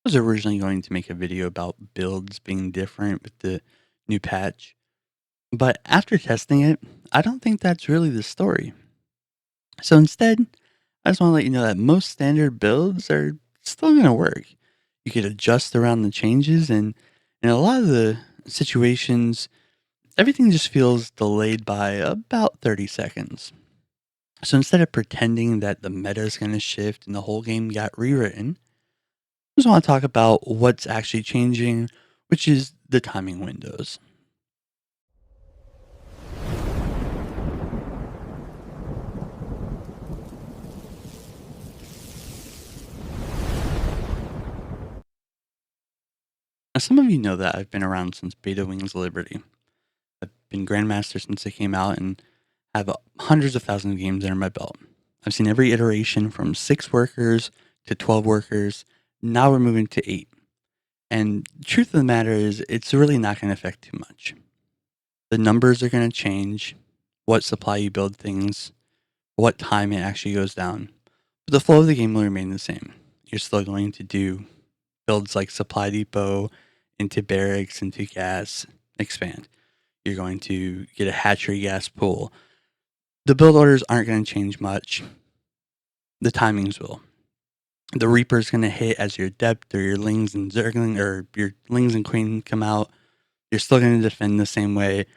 Was originally going to make a video about builds being different with the new patch, but after testing it, I don't think that's really the story. So instead, I just want to let you know that most standard builds are still going to work. You could adjust around the changes, and in a lot of the situations, everything just feels delayed by about 30 seconds. So instead of pretending that the meta is going to shift and the whole game got rewritten, I just want to talk about what's actually changing, which is the timing windows. Now, some of you know that I've been around since Beta Wings Liberty. I've been Grandmaster since they came out and have hundreds of thousands of games under my belt. I've seen every iteration from 6 workers to 12 workers. Now we're moving to 8. And the truth of the matter is, it's really not going to affect too much. The numbers are going to change, what supply you build things, what time it actually goes down. But the flow of the game will remain the same. You're still going to do builds like Supply Depot into barracks, into gas, expand. You're going to get a hatchery gas pool. The build orders aren't going to change much. The timings will. The Reaper's going to hit as your depth or your Lings and Zergling or your Lings and Queen come out. You're still going to defend the same way.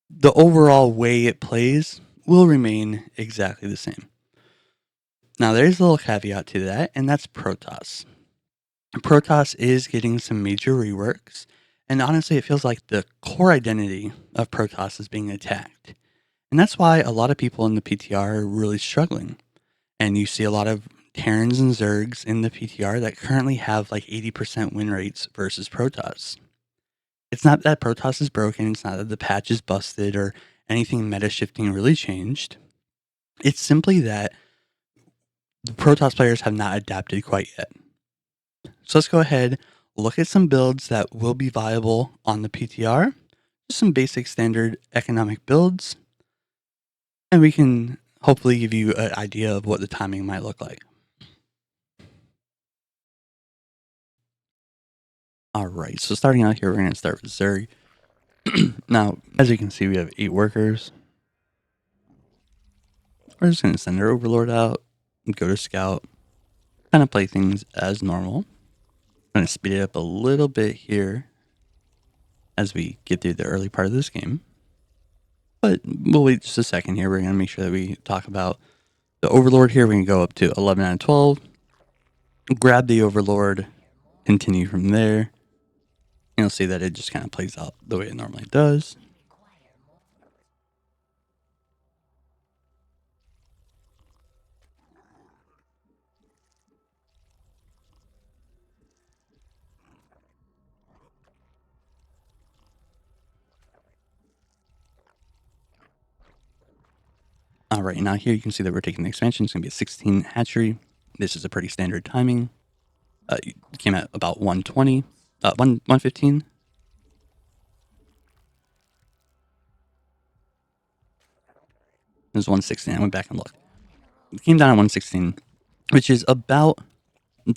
The overall way it plays will remain exactly the same. Now, there's a little caveat to that, and that's Protoss. Protoss is getting some major reworks, and honestly, it feels like the core identity of Protoss is being attacked. And that's why a lot of people in the PTR are really struggling. And you see a lot of Terrans and Zergs in the PTR that currently have like 80% win rates versus Protoss. It's not that Protoss is broken, it's not that the patch is busted or anything meta shifting really changed. It's simply that the Protoss players have not adapted quite yet. So let's go ahead, look at some builds that will be viable on the PTR, just some basic standard economic builds, and we can hopefully give you an idea of what the timing might look like. All right, so starting out here, we're going to start with Zerg. Now, as you can see, we have 8 workers. We're just going to send our Overlord out, go to Scout, kind of play things as normal. I'm going to speed it up a little bit here as we get through the early part of this game. But we'll wait just a second here. We're going to make sure that we talk about the Overlord here. We can go up to 11 out of 12. Grab the Overlord, continue from there. You'll see that it just kind of plays out the way it normally does. All right, now here you can see that we're taking the expansion. It's going to be a 16 hatchery. This is a pretty standard timing. It came at about 120, 115. It was 116. I went back and looked. It came down at 116, which is about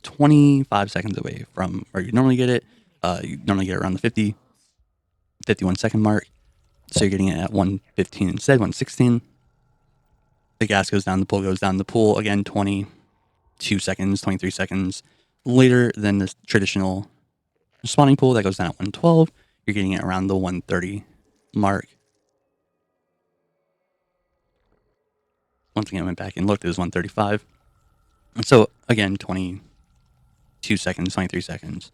25 seconds away from where you normally get it. You normally get it around the 51 second mark. So you're getting it at 115 instead, 116. The gas goes down, the pool goes down. The pool, again, 22 seconds, 23 seconds later than the traditional spawning pool that goes down at 112. You're getting it around the 130 mark. Once again, I went back and looked, it was 135. And so, again, 22 seconds, 23 seconds.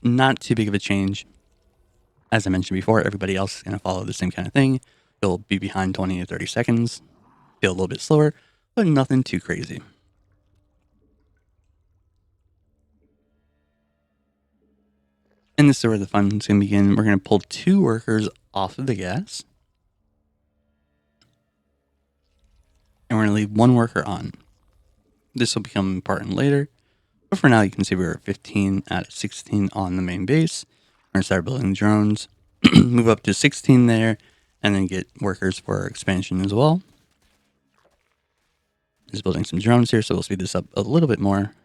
Not too big of a change. As I mentioned before, everybody else is going to follow the same kind of thing. You'll be behind 20 to 30 seconds. Feel a little bit slower, but nothing too crazy. And this is where the fun is going to begin. We're going to pull 2 workers off of the gas. And we're going to leave 1 worker on. This will become important later. But for now, you can see we're at 15 out of 16 on the main base. We're going to start building drones. Move up to 16 there. And then get workers for our expansion as well. Just building some drones here, so we'll speed this up a little bit more.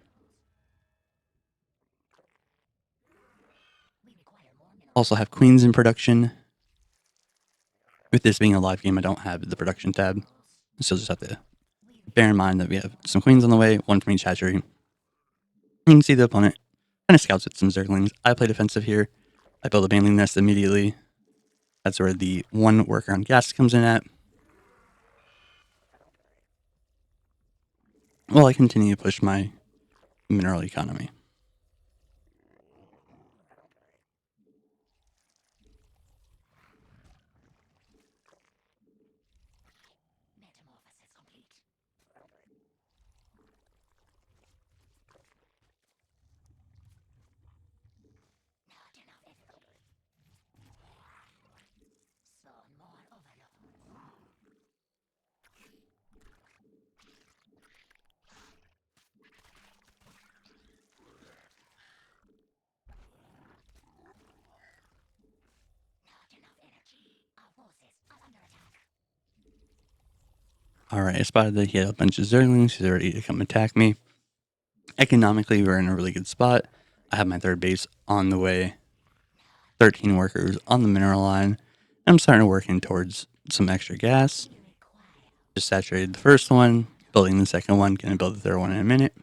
Also have queens in production. With this being a live game, I don't have the production tab. So just have to bear in mind that we have some queens on the way, one from each hatchery. You can see the opponent kind of scouts with some zerglings. I play defensive here. I build a baneling nest immediately. That's where the one worker on gas comes in at. While I continue to push my mineral economy. Alright, I spotted that he had a bunch of zerglings. He's ready to come attack me. Economically, we're in a really good spot. I have my third base on the way. 13 workers on the mineral line. I'm starting to work in towards some extra gas. Just saturated the first one, building the second one, gonna build the third one in a minute.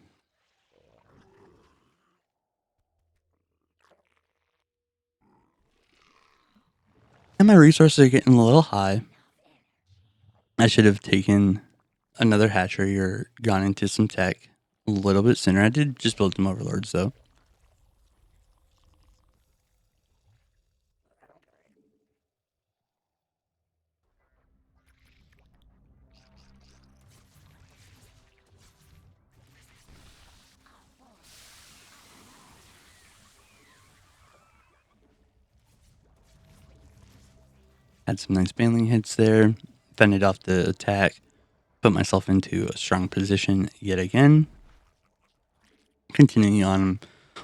And my resources are getting a little high. I should have taken another hatchery or gone into some tech a little bit sooner. I did just build some overlords though. Had some nice baneling hits there. Fended off the attack. Put myself into a strong position yet again. Continuing on,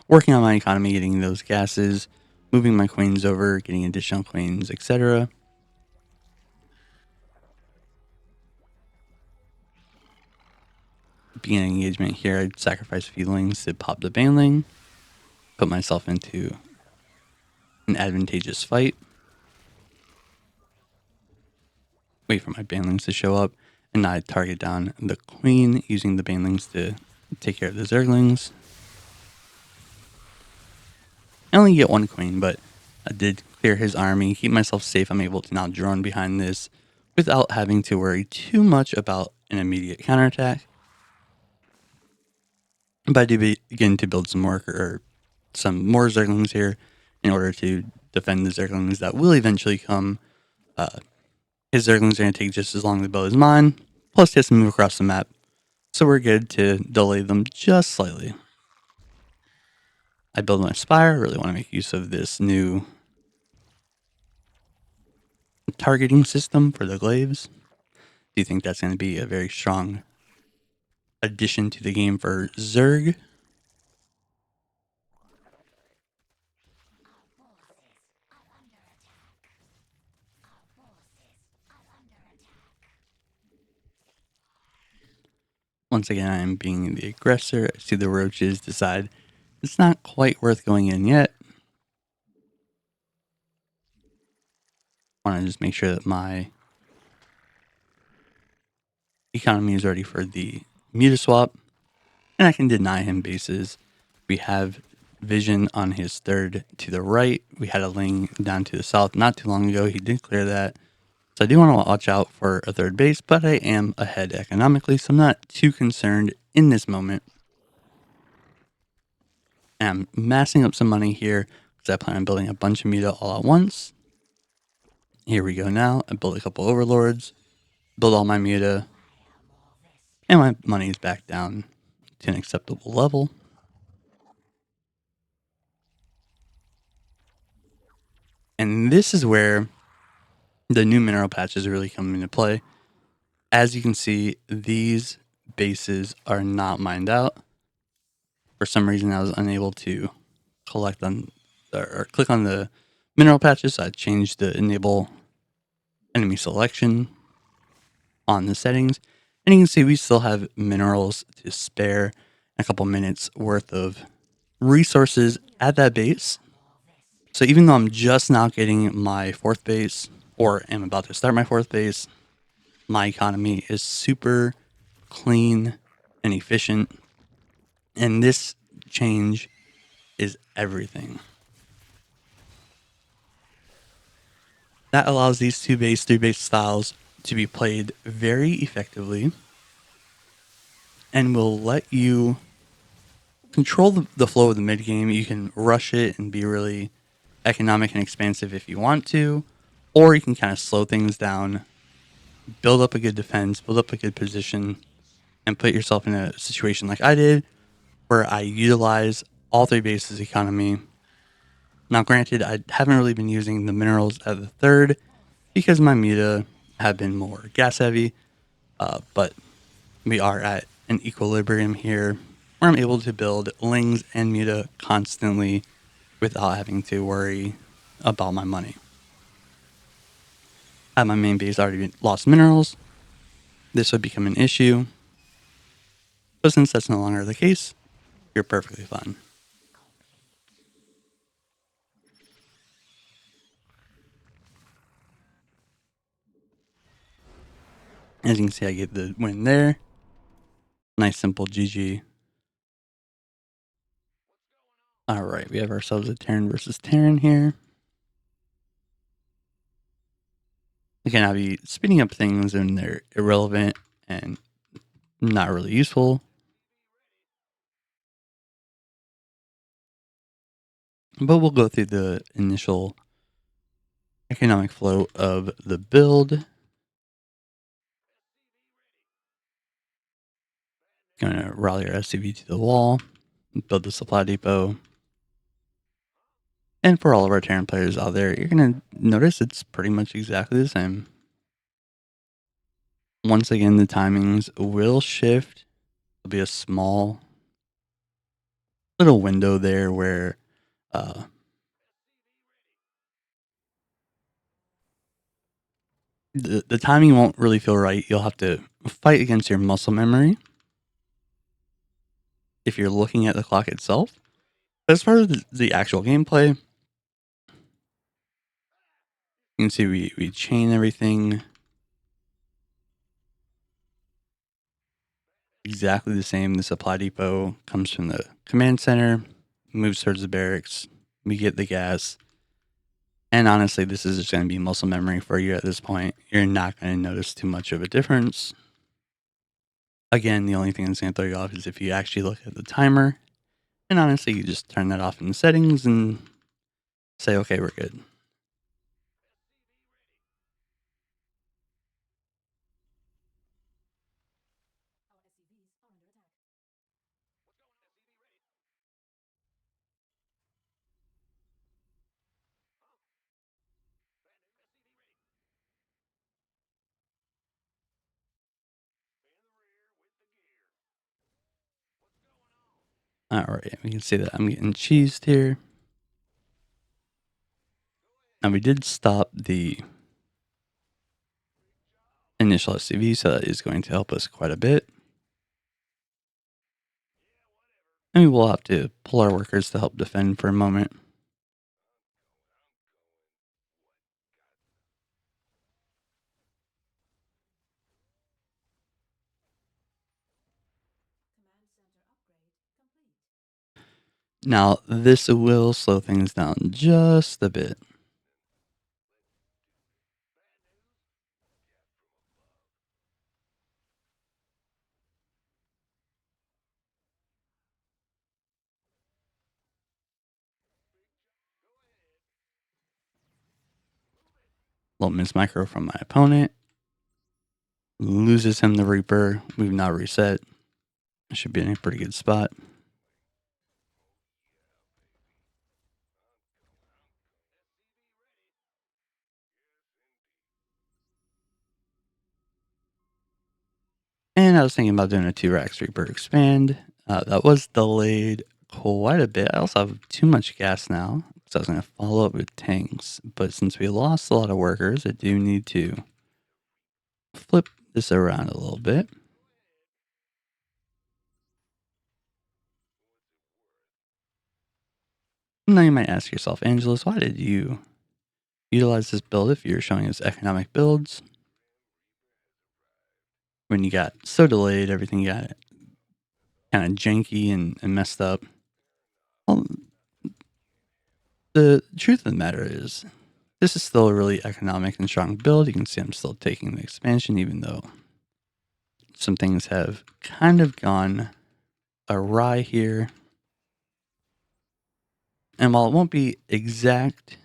working on my economy, getting those gases, moving my queens over, getting additional queens, etc. Beginning engagement here, I'd sacrifice a few lings to pop the baneling. Put myself into an advantageous fight. Wait for my banelings to show up, and I target down the queen using the banelings to take care of the zerglings. I only get one queen, but I did clear his army, keep myself safe. I'm able to now drone behind this without having to worry too much about an immediate counterattack. But I do begin to build some more zerglings here in order to defend the zerglings that will eventually come. His zerglings are going to take just as long to build as mine. Plus, he has to move across the map. So we're good to delay them just slightly. I build my spire. I really want to make use of this new targeting system for the glaives. Do you think that's going to be a very strong addition to the game for Zerg? Once again, I am being the aggressor. I see the roaches, decide it's not quite worth going in yet. I want to just make sure that my economy is ready for the Mutaswap, and I can deny him bases. We have vision on his third to the right. We had a ling down to the south not too long ago. He did clear that. So I do want to watch out for a third base, but I am ahead economically, so I'm not too concerned in this moment. And I'm massing up some money here because I plan on building a bunch of muta all at once. Here we go now. I build a couple overlords, build all my muta, and my money is back down to an acceptable level. And this is where the new mineral patches really come into play. As you can see, these bases are not mined out. For some reason, I was unable to collect on or click on the mineral patches. So I changed the enable enemy selection on the settings. And you can see we still have minerals to spare, a couple minutes worth of resources at that base. So even though I'm just now getting my 4th base, or am about to start my 4th base, my economy is super clean and efficient. And this change is everything. That allows these 2 base, 3 base styles to be played very effectively and will let you control the flow of the mid game. You can rush it and be really economic and expansive if you want to, or you can kind of slow things down, build up a good defense, build up a good position, and put yourself in a situation like I did, where I utilize all 3 bases economy. Now, granted, I haven't really been using the minerals at the 3rd because my meta have been more gas heavy, but we are at an equilibrium here where I'm able to build lings and muta constantly without having to worry about my money. Had my main base already lost minerals, this would become an issue. But since that's no longer the case, you're perfectly fine. As you can see, I get the win there. Nice simple GG. Alright, we have ourselves a Terran versus Terran here. Again, I'll be speeding up things and they're irrelevant and not really useful. But we'll go through the initial economic flow of the build. Gonna rally our SCV to the wall, build the supply depot. And for all of our Terran players out there, you're gonna notice it's pretty much exactly the same. Once again, the timings will shift. There'll be a small little window there where the timing won't really feel right. You'll have to fight against your muscle memory if you're looking at the clock itself. But as far as the actual gameplay, you can see we chain everything exactly the same. The supply depot comes from the command center, moves towards the barracks. We get the gas. And honestly, this is just going to be muscle memory for you at this point. You're not going to notice too much of a difference. Again, the only thing that's going to throw you off is if you actually look at the timer. And honestly, you just turn that off in the settings and say, okay, we're good. All right, we can see that I'm getting cheesed here. Now we did stop the initial SCV, so that is going to help us quite a bit. And we will have to pull our workers to help defend for a moment. Now, this will slow things down just a bit. Little miss micro from my opponent. Loses him the Reaper. We've now reset. Should be in a pretty good spot. And I was thinking about doing a 2-Rax Reaper expand. That was delayed quite a bit. I also have too much gas now, so I was going to follow up with tanks. But since we lost a lot of workers, I do need to flip this around a little bit. Now you might ask yourself, Angelus, why did you utilize this build if you're showing us economic builds? When you got so delayed, everything got kind of janky and messed up. Well, the truth of the matter is, this is still a really economic and strong build. You can see I'm still taking the expansion, even though some things have kind of gone awry here. And while it won't be exact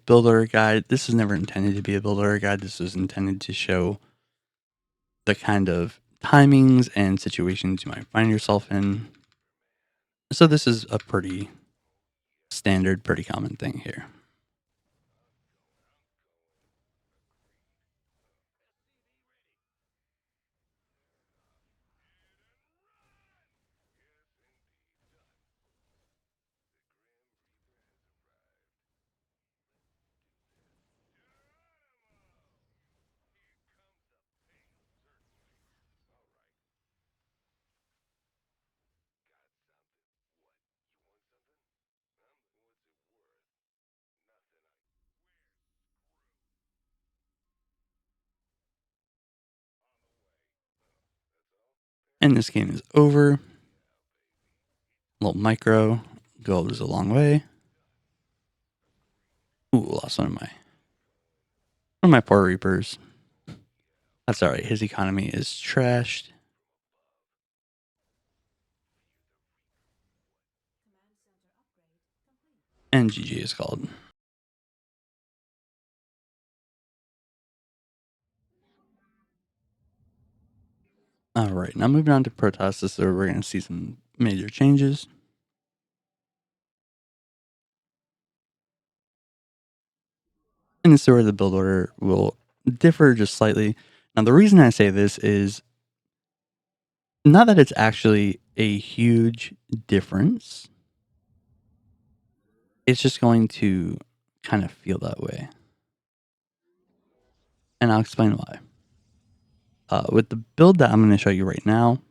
builder guide, this is never intended to be a builder guide. This was intended to show the kind of timings and situations you might find yourself in. So this is a pretty standard, pretty common thing here. And this game is over. Little micro goes a long way. Ooh, lost one of my poor Reapers. That's alright, his economy is trashed. And GG is called. Alright, now moving on to Protoss, this is where we're going to see some major changes. And this is where the build order will differ just slightly. Now, the reason I say this is not that it's actually a huge difference. It's just going to kind of feel that way. And I'll explain why. With the build that I'm going to show you right now,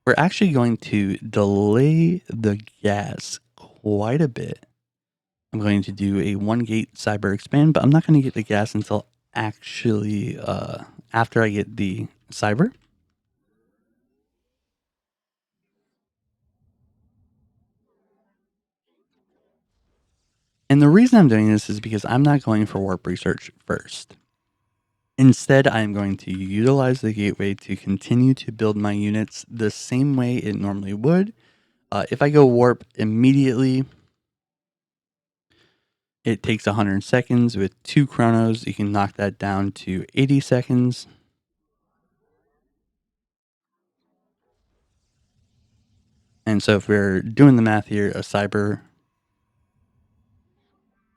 we're actually going to delay the gas quite a bit. I'm going to do a 1-gate cyber expand, but I'm not going to get the gas until actually after I get the cyber. And the reason I'm doing this is because I'm not going for warp research first. Instead, I am going to utilize the gateway to continue to build my units the same way it normally would. If I go warp immediately, it takes 100 seconds. With 2 chronos, you can knock that down to 80 seconds. And so if we're doing the math here, a cyber,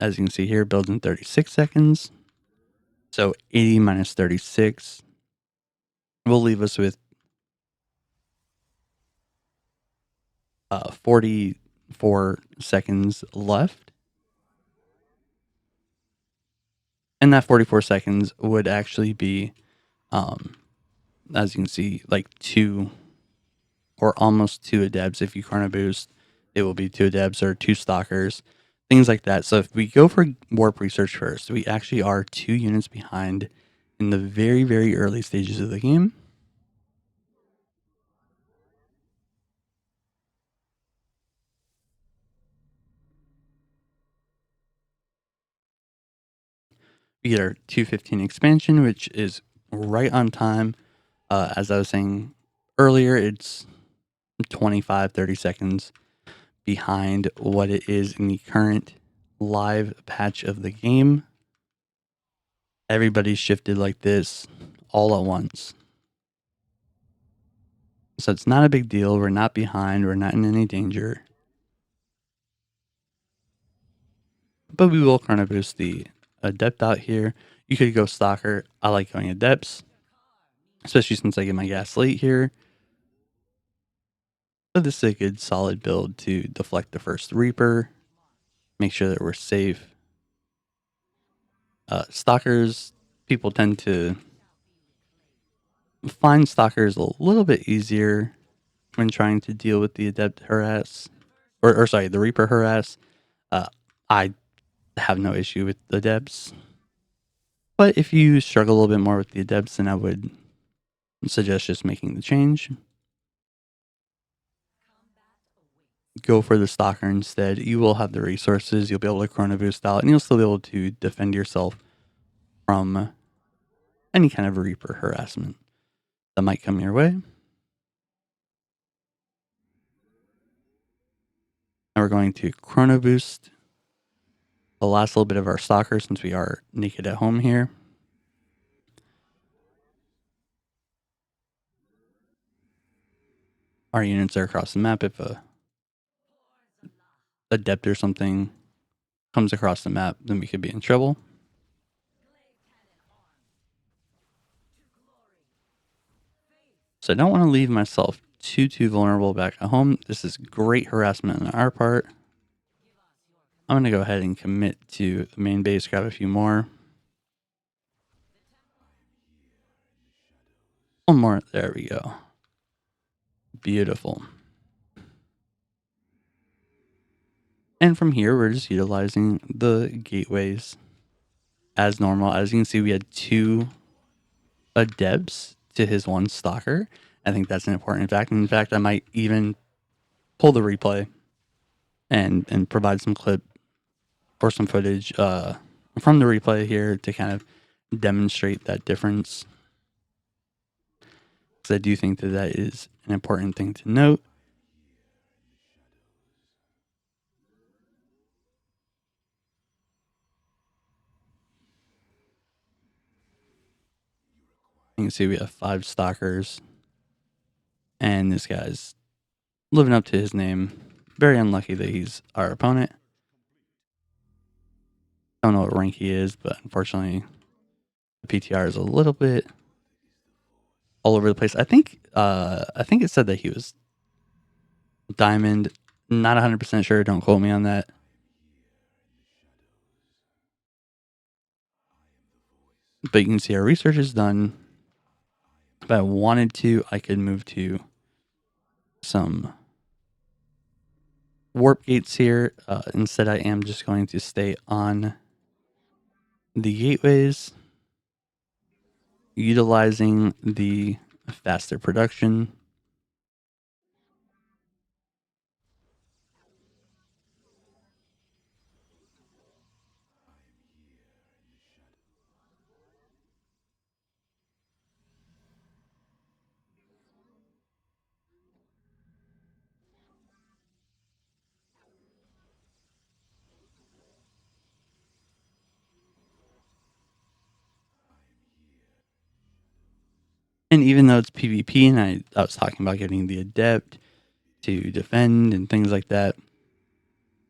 as you can see here, builds in 36 seconds. So 80 minus 36 will leave us with 44 seconds left. And that 44 seconds would actually be, as you can see, like 2 or almost 2 adepts. If you chrono boost, it will be 2 adepts or 2 stalkers, things like that. So if we go for warp research first, we actually are 2 units behind in the very, very early stages of the game. We get our 215 expansion, which is right on time. As I was saying earlier, it's 25, 30 seconds behind what it is in the current live patch of the game. Everybody's shifted like this all at once. So it's not a big deal. We're not behind. We're not in any danger. But we will chrono boost the adept out here. You could go stalker. I like going adepts, especially since I get my gas late here. So this is a good solid build to deflect the first Reaper. Make sure that we're safe. Stalkers, people tend to find stalkers a little bit easier when trying to deal with the adept harass. Or sorry, the Reaper harass. Uh, I have no issue with the depths, but if you struggle a little bit more with the depths, then I would suggest just making the change. Go for the stalker instead. You will have the resources. You'll be able to chrono boost out, and you'll still be able to defend yourself from any kind of Reaper harassment that might come your way. Now we're going to chrono boost the last little bit of our stalker since we are naked at home here. Our units are across the map. If a adept or something comes across the map, then we could be in trouble. So I don't want to leave myself too vulnerable back at home. This is great harassment on our part. I'm going to go ahead and commit to the main base, grab a few more. One more. There we go. Beautiful. And from here, we're just utilizing the gateways as normal. As you can see, we had 2 adepts to his 1 stalker. I think that's an important fact. In fact, I might even pull the replay and provide some clip or some footage from the replay here to kind of demonstrate that difference. Because I do think that that is an important thing to note. You can see we have 5 stalkers. And this guy's living up to his name. Very unlucky that he's our opponent. Don't know what rank he is, but unfortunately, the PTR is a little bit all over the place. I think it said that he was diamond. Not 100% sure. Don't quote me on that. But you can see our research is done. If I wanted to, I could move to some warp gates here. Instead, I am just going to stay on the gateways, utilizing the faster production. And even though it's PvP, and I was talking about getting the adept to defend and things like that,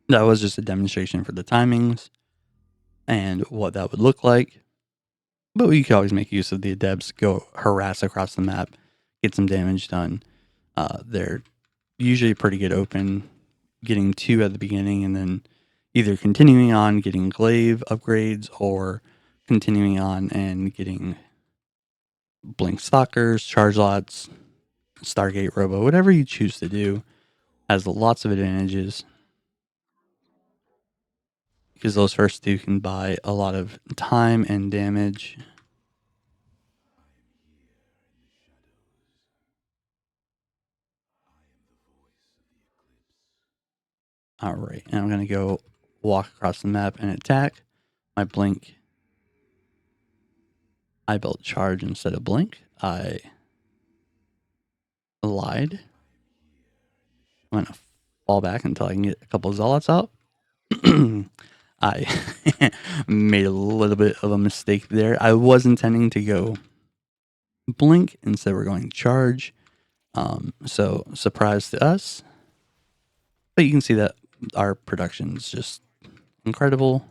that was just a demonstration for the timings and what that would look like. But we could always make use of the adepts, go harass across the map, get some damage done. They're usually pretty good open, getting 2 at the beginning and then either continuing on getting glaive upgrades or continuing on and getting blink stalkers, charge lots, Stargate Robo, whatever you choose to do has lots of advantages because those first 2 can buy a lot of time and damage. All right, and I'm going to go walk across the map and attack. My blink, I built charge instead of blink. I lied. I'm going to fall back until I can get a couple of zealots out. I made a little bit of a mistake there. I was intending to go blink. Instead, we're going charge. So surprise to us. But you can see that our production is just incredible.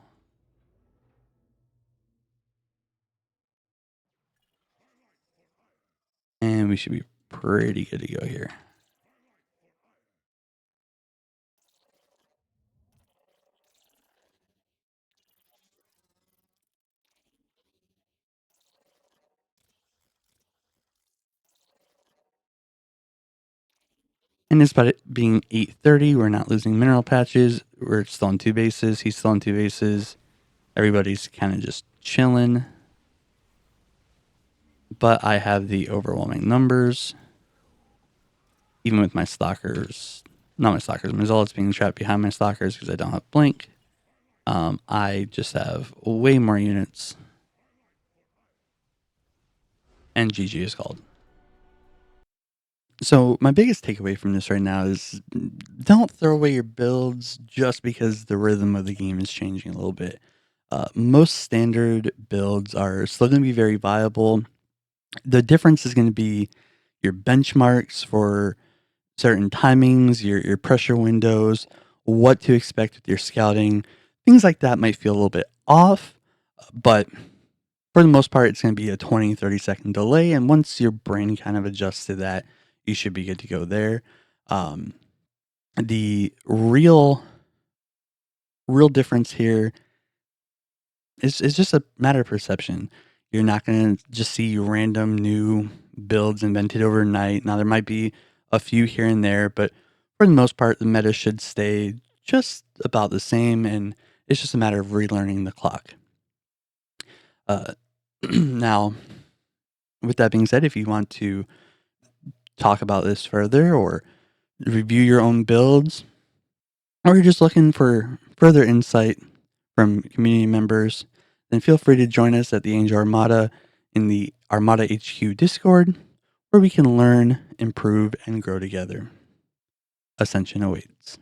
And we should be pretty good to go here. And despite it being 8:30, we're not losing mineral patches. we're still on 2 bases. He's still on 2 bases. Everybody's kind of just chilling. But I have the overwhelming numbers. Even with my stalkers, not my stalkers, my zealots being trapped behind my stalkers because I don't have blink. I just have way more units. And GG is called. So my biggest takeaway from this right now is don't throw away your builds just because the rhythm of the game is changing a little bit. Most standard builds are still going to be very viable. The difference is going to be your benchmarks for certain timings, your pressure windows, what to expect with your scouting. Things like that might feel a little bit off, but for the most part, it's going to be a 20, 30-second delay. And once your brain kind of adjusts to that, you should be good to go there. The real difference here is just a matter of perception. You're not going to just see random new builds invented overnight. Now, there might be a few here and there, but for the most part, the meta should stay just about the same, and it's just a matter of relearning the clock. Now, with that being said, if you want to talk about this further or review your own builds, or you're just looking for further insight from community members, then feel free to join us at the Angel Armada in the Armada HQ Discord, where we can learn, improve, and grow together. Ascension awaits.